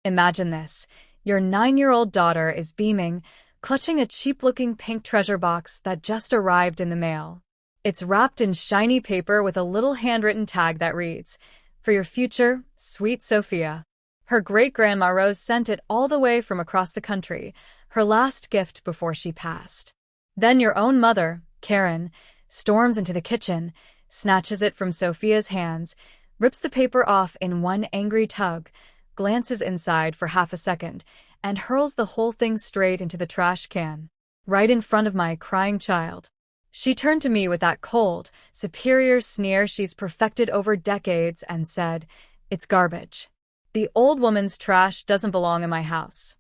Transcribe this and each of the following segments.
Imagine this. Your 9-year-old daughter is beaming, clutching a cheap-looking pink treasure box that just arrived in the mail. It's wrapped in shiny paper with a little handwritten tag that reads, "For your future, sweet Sophia." Her great-grandma Rose sent it all the way from across the country, her last gift before she passed. Then your own mother, Karen, storms into the kitchen, snatches it from Sophia's hands, rips the paper off in one angry tug, glances inside for half a second, and hurls the whole thing straight into the trash can, right in front of my crying child. She turned to me with that cold, superior sneer she's perfected over decades and said, "It's garbage. The old woman's trash doesn't belong in my house."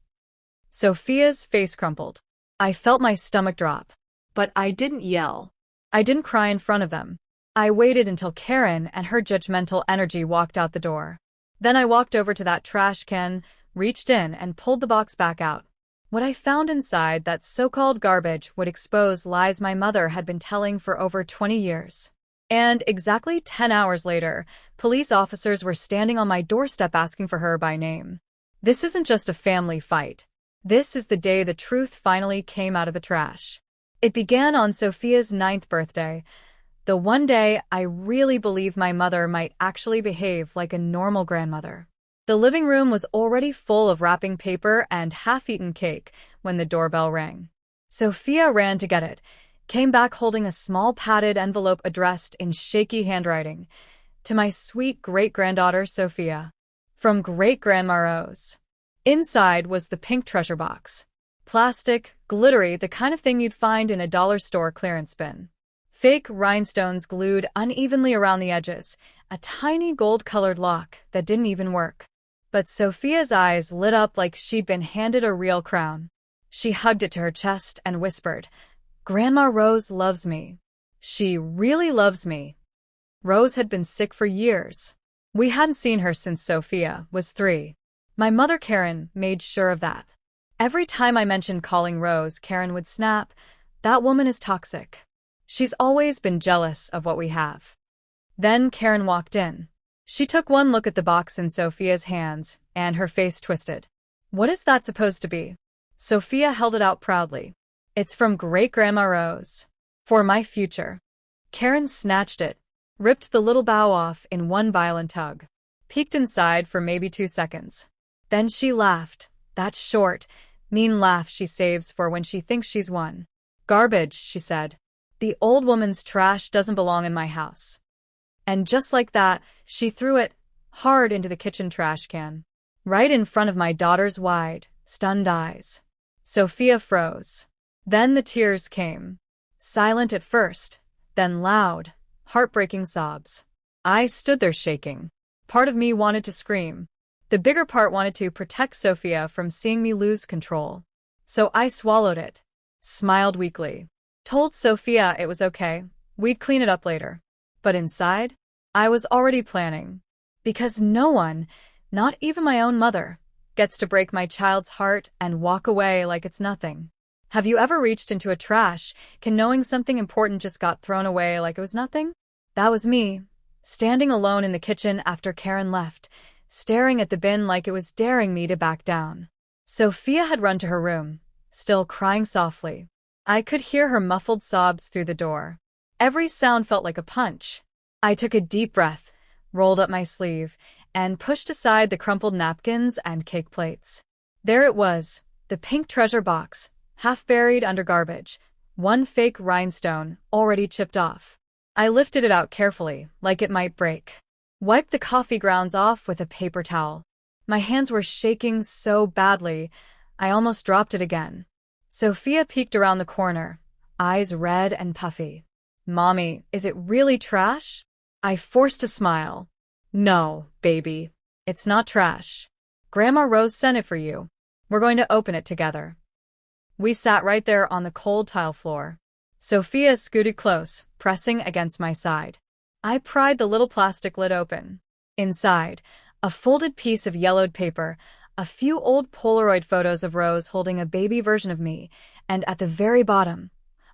Sophia's face crumpled. I felt my stomach drop. But I didn't yell. I didn't cry in front of them. I waited until Karen and her judgmental energy walked out the door. Then I walked over to that trash can, reached in and pulled the box back out. What I found inside that so-called garbage would expose lies my mother had been telling for over 20 years. And exactly 10 hours later, police officers were standing on my doorstep asking for her by name. This isn't just a family fight. This is the day the truth finally came out of the trash. It began on Sophia's 9th birthday, the one day I really believed my mother might actually behave like a normal grandmother. The living room was already full of wrapping paper and half-eaten cake when the doorbell rang. Sophia ran to get it, came back holding a small padded envelope addressed in shaky handwriting, "To my sweet great-granddaughter Sophia. From great-grandma Rose." Inside was the pink treasure box. Plastic, glittery, the kind of thing you'd find in a dollar store clearance bin. Fake rhinestones glued unevenly around the edges, a tiny gold-colored lock that didn't even work. But Sophia's eyes lit up like she'd been handed a real crown. She hugged it to her chest and whispered, "Grandma Rose loves me. She really loves me." Rose had been sick for years. We hadn't seen her since Sophia was 3. My mother Karen made sure of that. Every time I mentioned calling Rose, Karen would snap, "That woman is toxic. She's always been jealous of what we have." Then Karen walked in. She took one look at the box in Sophia's hands, and her face twisted. "What is that supposed to be?" Sophia held it out proudly. "It's from great-grandma Rose. For my future." Karen snatched it, ripped the little bow off in one violent tug, peeked inside for maybe 2 seconds. Then she laughed, that short, mean laugh she saves for when she thinks she's won. "Garbage," she said. "The old woman's trash doesn't belong in my house." And just like that, she threw it hard into the kitchen trash can, right in front of my daughter's wide, stunned eyes. Sophia froze. Then the tears came. Silent at first, then loud, heartbreaking sobs. I stood there shaking. Part of me wanted to scream. The bigger part wanted to protect Sophia from seeing me lose control. So I swallowed it, smiled weakly, told Sophia it was okay, we'd clean it up later. But inside, I was already planning. Because no one, not even my own mother, gets to break my child's heart and walk away like it's nothing. Have you ever reached into a trash can knowing something important just got thrown away like it was nothing? That was me, standing alone in the kitchen after Karen left, staring at the bin like it was daring me to back down. Sophia had run to her room, still crying softly. I could hear her muffled sobs through the door. Every sound felt like a punch. I took a deep breath, rolled up my sleeve, and pushed aside the crumpled napkins and cake plates. There it was, the pink treasure box, half buried under garbage, one fake rhinestone already chipped off. I lifted it out carefully, like it might break. Wiped the coffee grounds off with a paper towel. My hands were shaking so badly, I almost dropped it again. Sophia peeked around the corner, eyes red and puffy. "Mommy, is it really trash?" I forced a smile. "No, baby. It's not trash. Grandma Rose sent it for you. We're going to open it together." We sat right there on the cold tile floor. Sophia scooted close, pressing against my side. I pried the little plastic lid open. Inside, a folded piece of yellowed paper, a few old Polaroid photos of Rose holding a baby version of me, and at the very bottom,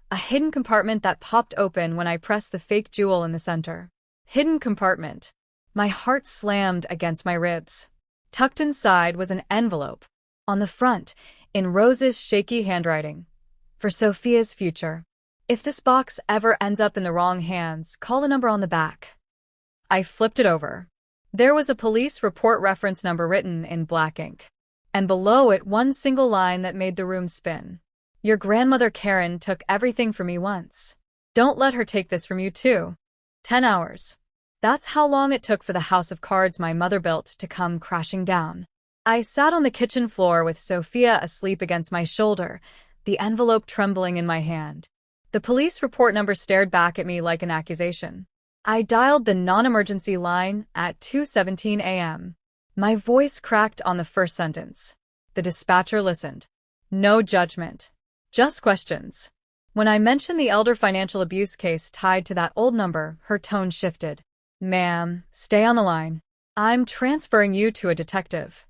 a hidden compartment that popped open when I pressed the fake jewel in the center. Hidden compartment. My heart slammed against my ribs. Tucked inside was an envelope. On the front, in Rose's shaky handwriting, "For Sophia's future. If this box ever ends up in the wrong hands, call the number on the back." I flipped it over. There was a police report reference number written in black ink. And below it, one single line that made the room spin. "Your grandmother Karen took everything from me once. Don't let her take this from you too." 10 hours. That's how long it took for the house of cards my mother built to come crashing down. I sat on the kitchen floor with Sophia asleep against my shoulder, the envelope trembling in my hand. The police report number stared back at me like an accusation. I dialed the non-emergency line at 2:17 a.m. My voice cracked on the first sentence. The dispatcher listened. No judgment. Just questions. When I mentioned the elder financial abuse case tied to that old number, her tone shifted. "Ma'am, stay on the line. I'm transferring you to a detective."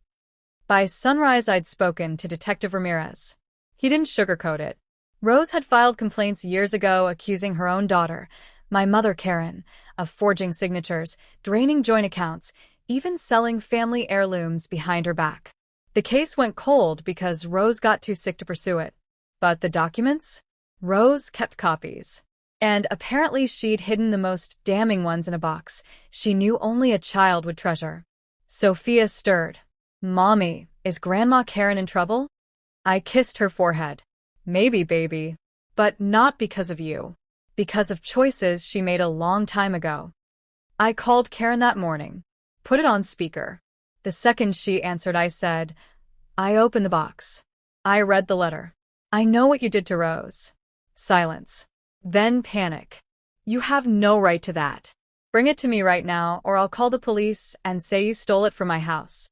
By sunrise, I'd spoken to Detective Ramirez. He didn't sugarcoat it. Rose had filed complaints years ago accusing her own daughter, my mother Karen, of forging signatures, draining joint accounts, even selling family heirlooms behind her back. The case went cold because Rose got too sick to pursue it. But the documents? Rose kept copies. And apparently she'd hidden the most damning ones in a box she knew only a child would treasure. Sophia stirred. "Mommy, is Grandma Karen in trouble?" I kissed her forehead. "Maybe, baby. But not because of you. Because of choices she made a long time ago." I called Karen that morning. Put it on speaker. The second she answered, I said, "I opened the box. I read the letter. I know what you did to Rose." Silence. Then panic. "You have no right to that. Bring it to me right now, or I'll call the police and say you stole it from my house."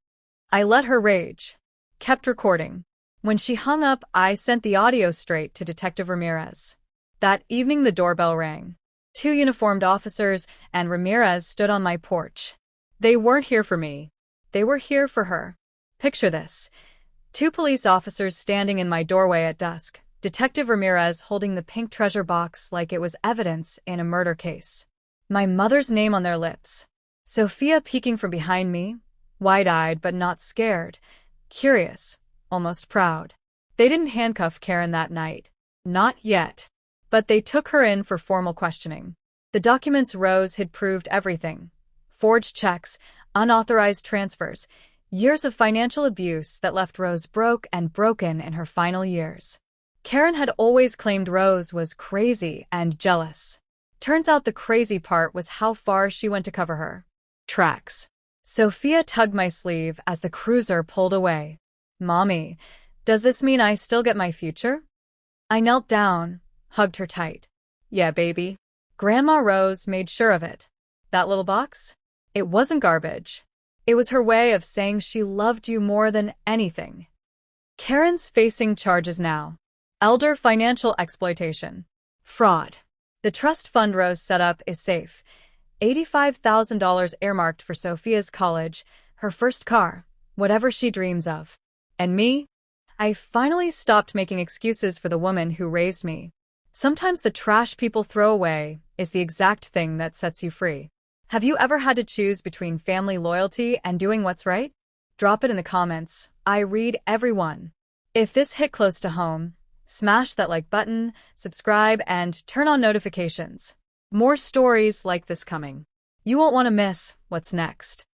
I let her rage. Kept recording. When she hung up, I sent the audio straight to Detective Ramirez. That evening the doorbell rang. 2 uniformed officers and Ramirez stood on my porch. They weren't here for me. They were here for her. Picture this. 2 police officers standing in my doorway at dusk, Detective Ramirez holding the pink treasure box like it was evidence in a murder case. My mother's name on their lips. Sophia peeking from behind me, wide-eyed but not scared, curious, almost proud. They didn't handcuff Karen that night. Not yet. But they took her in for formal questioning. The documents Rose had proved everything. Forged checks, unauthorized transfers, years of financial abuse that left Rose broke and broken in her final years. Karen had always claimed Rose was crazy and jealous. Turns out the crazy part was how far she went to cover her tracks. Sophia tugged my sleeve as the cruiser pulled away. "Mommy, does this mean I still get my future?" I knelt down, hugged her tight. "Yeah, baby. Grandma Rose made sure of it. That little box? It wasn't garbage. It was her way of saying she loved you more than anything." Karen's facing charges now. Elder financial exploitation. Fraud. The trust fund Rose set up is safe. $85,000 earmarked for Sophia's college, her first car, whatever she dreams of. And me? I finally stopped making excuses for the woman who raised me. Sometimes the trash people throw away is the exact thing that sets you free. Have you ever had to choose between family loyalty and doing what's right? Drop it in the comments. I read every one. If this hit close to home, smash that like button, subscribe, and turn on notifications. More stories like this coming. You won't want to miss what's next.